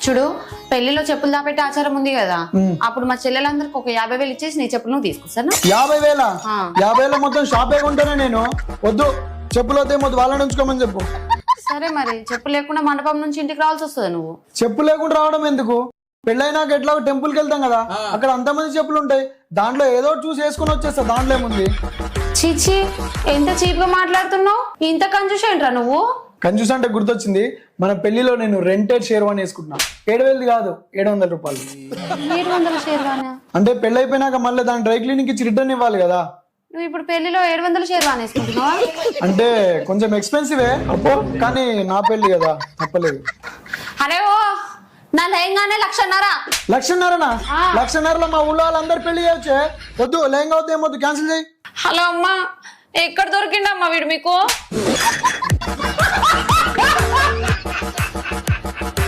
చూడు పెళ్లిలో చెప్పులు దాపెట్టే ఆచారం ఉంది కదా, అప్పుడు మా చెల్లెలందరికి ఒక 50,000 ఇచ్చేసి నీ చెప్పులు నువ్వు తీసుకొస్తాను. 50,000? 50,000 మొత్తం షాపే కొంటానే నేను. వద్దు, చెప్పులు వద్దే మొద్దు, వాళ్ళని ఉంచుకోమని చెప్పు. సరే మరి చెప్పు లేకుండా మండపం నుంచి ఇంటికి రావాల్సి వస్తుంది. నువ్వు చెప్పు లేకుండా రావడం ఎందుకు? పెళ్ళైనాక ఎట్లా టెంపుల్కి వెళ్తాం కదా, అక్కడ అంతమంది చెప్పులు ఉంటాయి, దాంట్లో ఏదో చూసి వేసుకుని వచ్చేస్తా, దాంట్లో ఏముంది. చీచి, ఎంత చీప్ గా మాట్లాడుతున్నావు, ఇంత కంజూస్ ఏంట్రా నువ్వు? కంజూస్ అంటే గుర్తొచ్చింది, మన పెళ్లిలో నేను రెంటెడ్ షేర్వాణి వేసుకుంటున్నా. 7,000 కాదు, 700 రూపాయలు. 700 షేర్వానా? అంటే పెళ్లి అయిపోయినాక మళ్ళీ దాని డ్రై క్లీనింగ్ ఇచ్చి రిటర్న్ ఇవ్వాలి కదా. నువ్వు ఇప్పుడు పెళ్లిలో 700 షేర్వానా వేసుకుంటున్నావా? అంటే కొంచెం ఎక్స్పెన్సివే అబ్బో, కానీ నా పెళ్లి కదా, తప్పలేదు. అరే ఓ, నా లయంగానే 1,00,000. 1,00,000? 1,00,000లో మా ఊళ్ళో వాళ్ళందరూ పెళ్లి చేయొచ్చే. వద్దు, లేంగా వద్దు, ఏమొద్దు, క్యాన్సిల్ చేయి. హలో అమ్మా, ఎక్కడ దొరికిండమ్మా వీడు మీకు?